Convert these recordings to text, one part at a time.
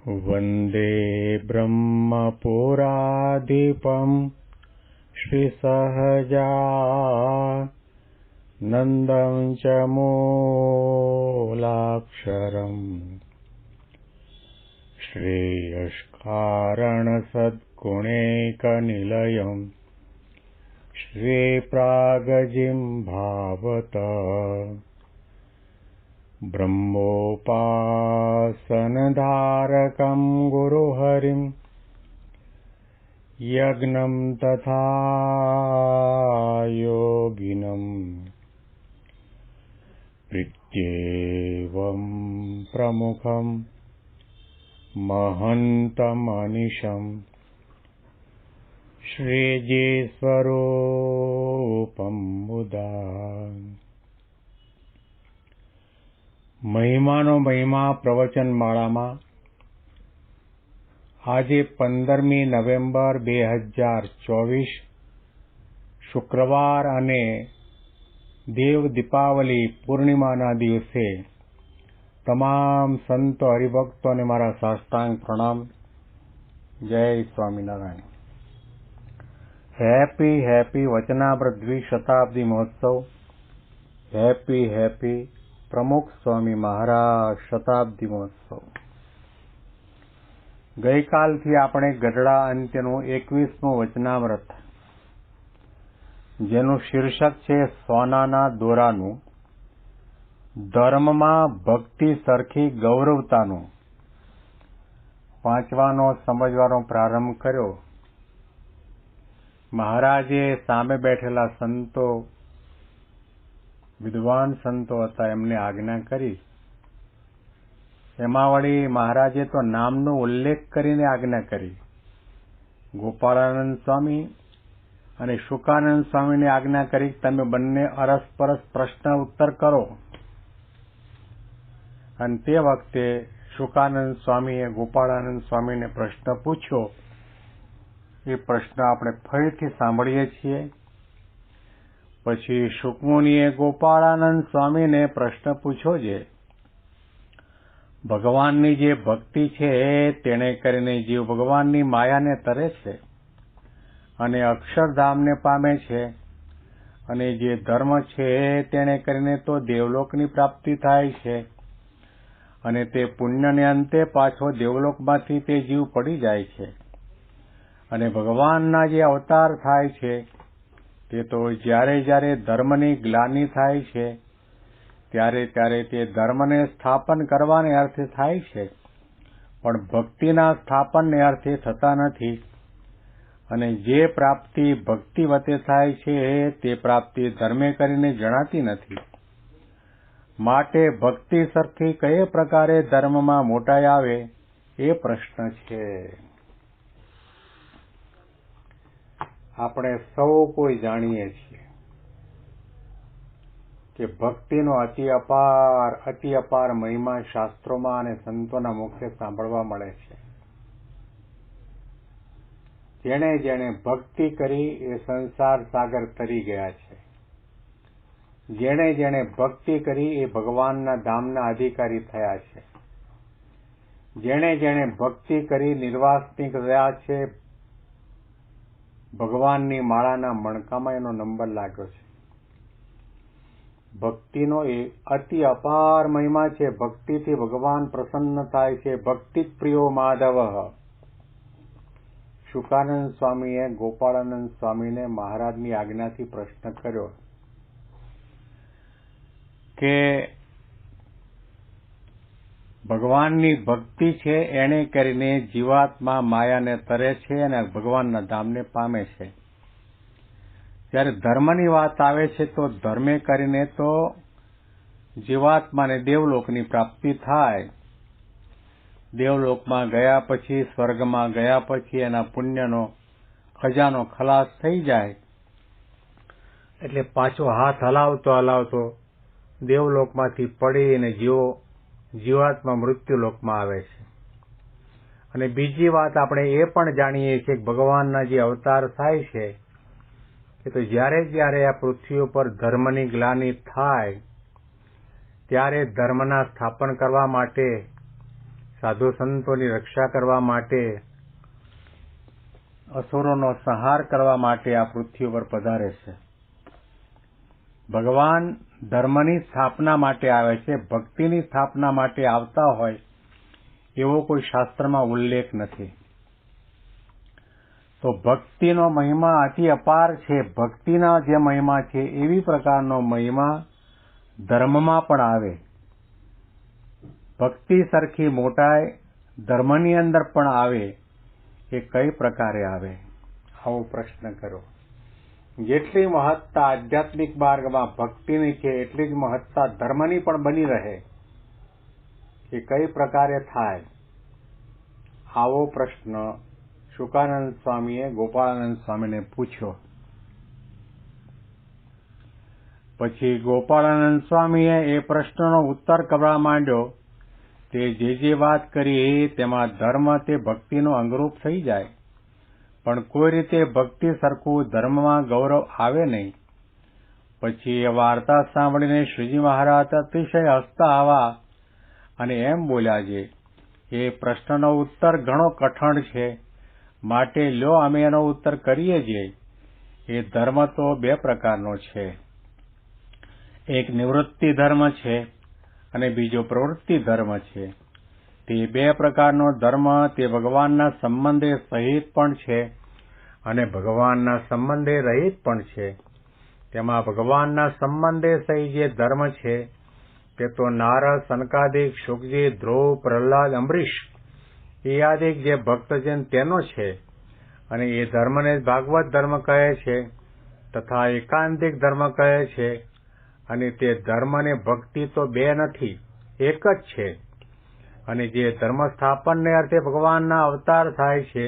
वन्दे ब्रह्मपुराधिपं श्रीसहजानन्दं च मूलाक्षरम् श्रेयस्कारणसद्गुणैकनिलयं श्रीप्रागजिं भावत ब्रह्मोपासनधारकं गुरुहरिं यज्ञं तथा योगिनं प्रीत्येवं प्रमुखं महन्तमनिशं श्रीजीस्वरूपं मुदा। મહિમાનો મહિમા પ્રવચન માળામાં આજે 15મી નવેમ્બર 2024 શુક્રવાર અને દેવ દીપાવલી પૂર્ણિમાના દિવસે તમામ સંતો હરિભક્તોને મારા સાષ્ટાંગ પ્રણામ. જય સ્વામિનારાયણ. હેપી વચનામૃત દ્વિશતાબ્દી મહોત્સવ. હેપી પ્રમુખ સ્વામી મહારાજ શતાબ્દી મહોત્સવ. ગઈકાલથી આપણે ગઢડા અંત્યનું 21મું વચનામૃત, જેનું શીર્ષક છે સોનાના દોરાનું, ધર્મમાં ભક્તિ સરખી ગૌરવતાનું, વાંચવાનો સમજવાનો પ્રારંભ કર્યો. મહારાજે સામે બેઠેલા સંતો, વિદ્વાન સંતો હતા, એમને આજ્ઞા કરી. એમાં વળી મહારાજે તો નામનો ઉલ્લેખ કરીને આજ્ઞા કરી. ગોપાળાનંદ સ્વામી અને શુકાનંદ સ્વામીને આજ્ઞા કરી, તમે બંને અરસપરસ પ્રશ્ન ઉત્તર કરો. અને તે વખતે શુકાનંદ સ્વામીએ ગોપાળાનંદ સ્વામીને પ્રશ્ન પૂછ્યો. એ પ્રશ્ન આપણે ફરીથી સાંભળીએ છીએ. પછી શુકમુનિએ ગોપાળાનંદ સ્વામીને પ્રશ્ન પૂછ્યો છે, ભગવાનની જે ભક્તિ છે તેને કરીને જીવ ભગવાનની માયાને તરે છે અને અક્ષરધામને પામે છે, અને જે ધર્મ છે તેને કરીને તો દેવલોકની પ્રાપ્તિ થાય છે, અને તે પુણ્યને અંતે પાછો દેવલોકમાંથી તે જીવ પડી જાય છે, અને ભગવાનના જે અવતાર થાય છે તે તો જ્યારે ધર્મની ગ્લાનિ થાય છે ત્યારે તે ધર્મને સ્થાપન કરવાને અર્થે થાય છે, પણ ભક્તિના સ્થાપનને અર્થે થતા નથી. અને જે પ્રાપ્તિ ભક્તિ વતે થાય છે તે પ્રાપ્તિ ધર્મે કરીને જણાતી નથી. માટે ભક્તિ સરખી કયે પ્રકારે ધર્મમાં મોટાઈ આવે એ પ્રશ્ન છે. આપણે સૌ કોઈ જાણીએ છીએ કે ભક્તિનો અતિ અપાર મહિમા શાસ્ત્રોમાં અને સંતોના મુખે સાંભળવા મળે છે. જેણે ભક્તિ કરી એ સંસાર સાગર તરી ગયા છે. જેણે ભક્તિ કરી એ ભગવાનના ધામના અધિકારી થયા છે. જેણે ભક્તિ કરી નિર્વાસનિક થયા છે, ભગવાનની માળાના મણકામાં એનો નંબર લાગ્યો છે. ભક્તિનો એ અતિ અપાર મહિમા છે. ભક્તિથી ભગવાન પ્રસન્ન થાય છે. ભક્તિ પ્રિયો માધવ. શુકાનંદ સ્વામીએ ગોપાળાનંદ સ્વામીને મહારાજની આજ્ઞાથી પ્રશ્ન કર્યો કે ભગવાનની ભક્તિ છે એને કરીને જીવાત્મા માયાને તરે છે અને ભગવાનના ધામને પામે છે. જ્યારે ધર્મની વાત આવે છે તો ધર્મે કરીને તો જીવાત્માને દેવલોકની પ્રાપ્તિ થાય. દેવલોકમાં ગયા પછી, સ્વર્ગમાં ગયા પછી એના પુણ્યનો ખજાનો ખલાસ થઈ જાય એટલે પાછો હાથ હલાવતો દેવલોકમાંથી પડીને જીવાત્મા મૃત્યુલોકમાં આવે છે. અને બીજી વાત આપણે એ પણ જાણીએ છીએ કે ભગવાનના જે અવતાર થાય છે કે તો જ્યારે આ પૃથ્વી ઉપર ધર્મની ગ્લાનિ થાય ત્યારે ધર્મના સ્થાપન કરવા માટે સાધુ સંતોની રક્ષા કરવા માટે, અસુરોનો સંહાર કરવા માટે આ પૃથ્વી પર પધારે છે. ભગવાન ધર્મની સ્થાપના માટે આવે છે, ભક્તિની સ્થાપના માટે આવતા હોય એવો કોઈ શાસ્ત્રમાં ઉલ્લેખ નથી. તો ભક્તિનો મહિમા અતિ અપાર છે. ભક્તિના જે મહિમા છે એવી પ્રકારનો મહિમા ધર્મમાં પણ આવે. ભક્તિ સરખી મોટાઈ ધર્મની અંદર પણ આવે એ કઈ પ્રકારે આવે? આવો પ્રશ્ન કરો. જેટલી મહત્તા આધ્યાત્મિક માર્ગમાં ભક્તિની છે એટલી જ મહત્તા ધર્મની પણ બની રહે. એ કઈ પ્રકારે થાય? આવો પ્રશ્ન શુકાનંદ સ્વામીએ ગોપાળાનંદ સ્વામીને પૂછ્યો. પછી ગોપાળાનંદ સ્વામીએ એ પ્રશ્નનો ઉત્તર કરવા માંડ્યો. તે જે વાત કરી તેમાં ધર્મ તે ભક્તિનો અંગરૂપ થઈ જાય, પણ કોઈ રીતે ભક્તિ સરખું ધર્મમાં ગૌરવ આવે નહીં. પછી એ વાર્તા સાંભળીને શ્રીજી મહારાજ અતિશય હસતા આવ્યા અને એમ બોલ્યા છે, એ પ્રશ્નનો ઉત્તર ઘણો કઠણ છે, માટે લ્યો અમે એનો ઉત્તર કરીએ છીએ. એ ધર્મ તો બે પ્રકારનો છે. એક નિવૃત્તિ ધર્મ છે અને બીજો પ્રવૃત્તિ ધર્મ છે. તે બે પ્રકારનો ધર્મ તે ભગવાનના સંબંધે સહિત પણ છે અને ભગવાનના સંબંધે રહિત પણ છે. તેમાં ભગવાનના સંબંધે સહિત જે ધર્મ છે તે તો નારદ, સનકાદિક, શુકજી, ધ્રુવ, પ્રહલાદ, અંબરીશ એ આદિક જે ભક્તજન તેનો છે અને એ ધર્મને ભાગવત ધર્મ કહે છે તથા એકાંતિક ધર્મ કહે છે. અને તે ધર્મ અને ભક્તિ તો બે નથી, એક જ છે. અને જે ધર્મ સ્થાપનને અર્થે ભગવાનના અવતાર થાય છે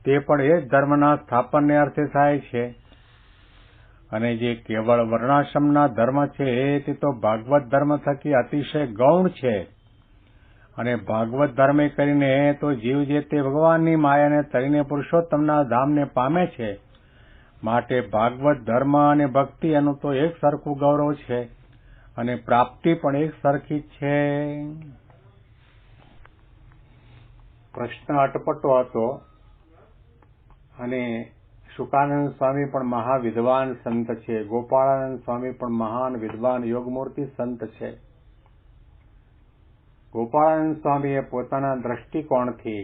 તે પણ એ જ ધર્મના સ્થાપનને અર્થે થાય છે. અને જે કેવળ વર્ણાશ્રમના ધર્મ છે તે તો ભાગવત ધર્મ થકી અતિશય ગૌણ છે. અને ભાગવત ધર્મે કરીને તો જીવ જે તે ભગવાનની માયાને તરીને પુરુષોત્તમના ધામને પામે છે. માટે ભાગવત ધર્મ અને ભક્તિ એનું તો એક સરખું ગૌરવ છે અને પ્રાપ્તિ પણ એક સરખી છે. પ્રશ્ન અટપટો હતો અને શુકાનંદ સ્વામી પણ મહાવિદ્વાન સંત છે, ગોપાળાનંદ સ્વામી પણ મહાન વિદ્વાન યોગમૂર્તિ સંત છે. ગોપાળાનંદ સ્વામીએ પોતાના દ્રષ્ટિકોણથી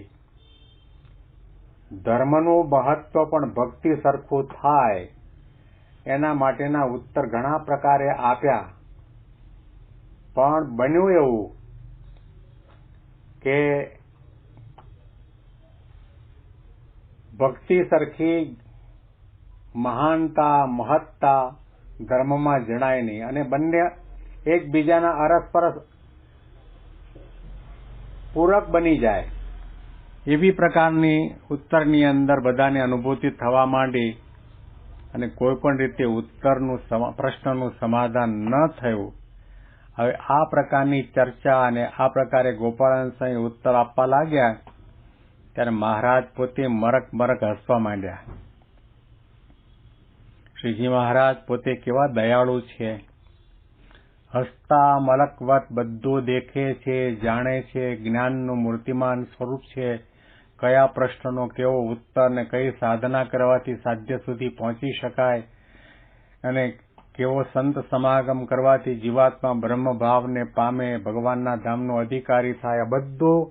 ધર્મનું મહત્વ પણ ભક્તિ સરખું થાય એના માટેના ઉત્તર ઘણા પ્રકારે આપ્યા. પણ બન્યું એવું કે ભક્તિ સરખી મહાનતા મહત્તા ધર્મમાં જણાય નહીં અને બંને એકબીજાના અરસપરસ પૂરક બની જાય એવી પ્રકારની ઉત્તરની અંદર બધાને અનુભૂતિ થવા માંડી અને કોઈ પણ રીતે પ્રશ્નનું સમાધાન ન થયું. હવે આ પ્રકારની ચર્ચા અને આ પ્રકારે ગોપાળાનંદ સ્વામી ઉત્તર આપવા લાગ્યા ત્યારે મહારાજ પોતે મરક હસવા માંડ્યા. શ્રીજી મહારાજ પોતે કેવા દયાળુ છે. હસતા મલકવત બધું દેખે છે, જાણે છે, જ્ઞાનનું મૂર્તિમાન સ્વરૂપ છે. કયા પ્રશ્નનો કેવો ઉત્તર ને કઈ સાધના કરવાથી સાધ્ય સુધી પહોંચી શકાય અને કેવો સંત સમાગમ કરવાથી જીવાત્મા બ્રહ્મભાવને પામે, ભગવાનના ધામનો અધિકારી થાય, આ બધું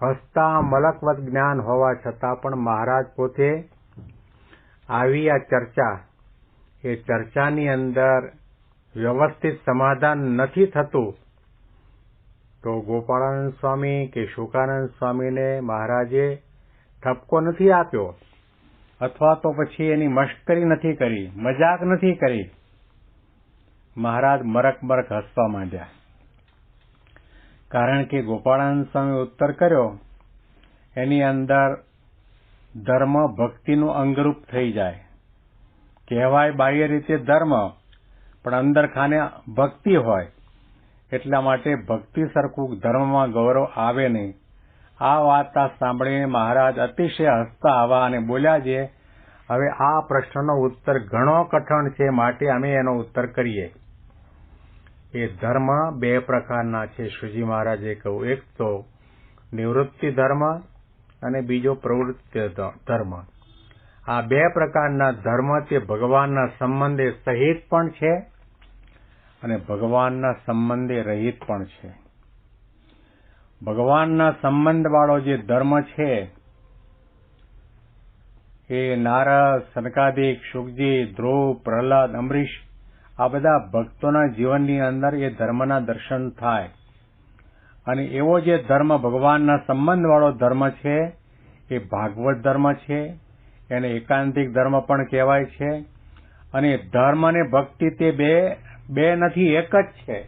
હસતા મલકવત જ્ઞાન હોવા છતાં પણ મહારાજ પોતે આવી આ ચર્ચા એ ચર્ચાની અંદર વ્યવસ્થિત સમાધાન નથી થતું તો ગોપાળાનંદ સ્વામી કે શુકાનંદ સ્વામીને મહારાજે ઠપકો નથી આપ્યો અથવા તો પછી એની મશ્કરી નથી કરી, મજાક નથી કરી. મહારાજ મરક હસવા માંડ્યા. કારણ કે ગોપાળાનંદ સ્વામી ઉત્તર કર્યો એની અંદર ધર્મ ભક્તિનું અંગરૂપ થઈ જાય. કહેવાય બાહ્ય રીતે ધર્મ પણ અંદર ખાને ભક્તિ હોય એટલા માટે ભક્તિ સરખું ધર્મમાં ગૌરવ આવે નહીં. આ વાર્તા સાંભળીને મહારાજ અતિશય હસતા આવ્યા અને બોલ્યા છે, હવે આ પ્રશ્નનો ઉત્તર ઘણો કઠણ છે, માટે અમે એનો ઉત્તર કરીએ. એ ધર્મ બે પ્રકારના છે. શ્રીજી મહારાજે કહ્યું, એક તો નિવૃત્તિ ધર્મ અને બીજો પ્રવૃત્તિ ધર્મ. આ બે પ્રકારના ધર્મ તે ભગવાનના સંબંધે સહિત પણ છે અને ભગવાનના સંબંધે રહિત પણ છે. ભગવાનના સંબંધવાળો જે ધર્મ છે એ નારદ, સનકાદિક, શુકજી, ધ્રુવ, પ્રહલાદ, અંબરીશ આ બધા ભક્તોના જીવનની અંદર એ ધર્મના દર્શન થાય. અને એવો જે ધર્મ ભગવાનના સંબંધવાળો ધર્મ છે એ ભાગવત ધર્મ છે. એને એકાંતિક ધર્મ પણ કહેવાય છે. અને ધર્મ અને ભક્તિ તે બે નથી, એક જ છે.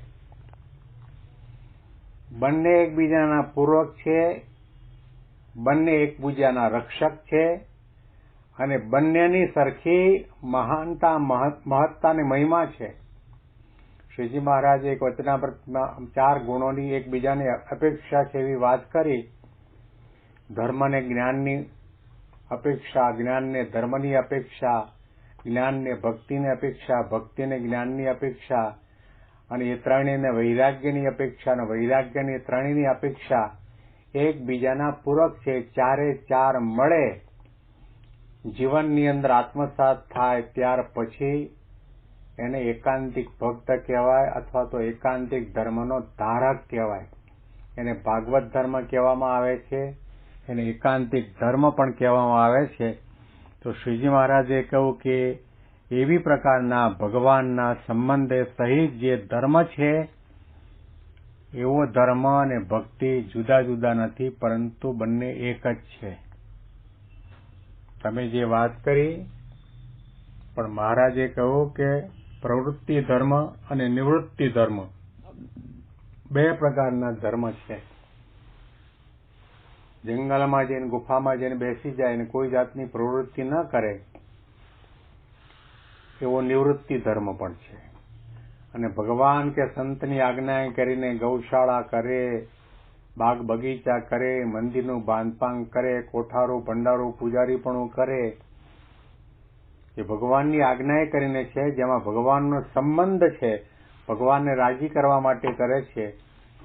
બંને એકબીજાના પૂરક છે, બંને એકબીજાના રક્ષક છે અને બંનેની સરખી મહાનતા, મહત્તા અને મહિમા છે. શ્રીજી મહારાજે એક વચનામૃતમાં 4 ગુણોની એકબીજાની અપેક્ષા છે એવી વાત કરી. ધર્મ અને જ્ઞાનની અપેક્ષા, જ્ઞાનને ધર્મની અપેક્ષા, જ્ઞાનને ભક્તિની અપેક્ષા, ભક્તિને જ્ઞાનની અપેક્ષા અને એ ત્રણેયને વૈરાગ્યની અપેક્ષા અને વૈરાગ્યની ત્રણેયની અપેક્ષા એકબીજાના પૂરક છે. ચારે ચાર મળે જીવનની અંદર આત્મસાત થાય ત્યાર પછી એને એકાંતિક ભક્ત કહેવાય અથવા તો એકાંતિક ધર્મનો ધારક કહેવાય. એને ભાગવત ધર્મ કહેવામાં આવે છે, એને એકાંતિક ધર્મ પણ કહેવામાં આવે છે. તો શ્રીજી મહારાજે કહ્યું કે એવી પ્રકારના ભગવાનના સંબંધે સહિત જે ધર્મ છે એવો ધર્મ અને ભક્તિ જુદા જુદા નથી, પરંતુ બંને એક જ છે. તમે જે વાત કરી પણ મહારાજે કહ્યું કે પ્રવૃત્તિ ધર્મ અને નિવૃત્તિ ધર્મ બે પ્રકારના ધર્મ છે. જંગલમાં જઈને, ગુફામાં જઈને બેસી જાય અને કોઈ જાતની પ્રવૃત્તિ ન કરે એવો નિવૃત્તિ ધર્મ પણ છે. અને ભગવાન કે સંતની આજ્ઞા કરીને ગૌશાળા કરે, બાગ બગીચા કરે, મંદિરનું બાંધકામ કરે, કોઠારું, ભંડારું, પૂજારીપણું કરે, એ ભગવાનની આજ્ઞા કરીને છે. જેમાં ભગવાનનો સંબંધ છે, ભગવાનને રાજી કરવા માટે કરે છે,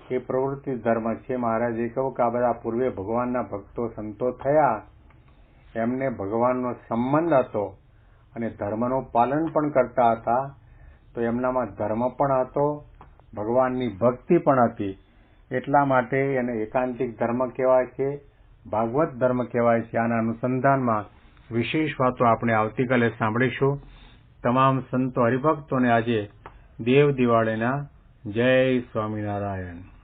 એ પ્રવૃત્તિ ધર્મ છે. મહારાજે કહ્યું કે આ બધા પૂર્વે ભગવાનના ભક્તો સંતો થયા, એમને ભગવાનનો સંબંધ હતો અને ધર્મનું પાલન પણ કરતા હતા. તો એમનામાં ધર્મ પણ હતો, ભગવાનની ભક્તિ પણ હતી. એટલા માટે એને એકાંતિક ધર્મ કહેવાય છે, ભાગવત ધર્મ કહેવાય છે. આના અનુસંધાનમાં વિશેષ વાતો આપણે આવતીકાલે સાંભળીશું. તમામ સંતો હરિભક્તોને આજે દેવ દિવાળીના જય સ્વામિનારાયણ.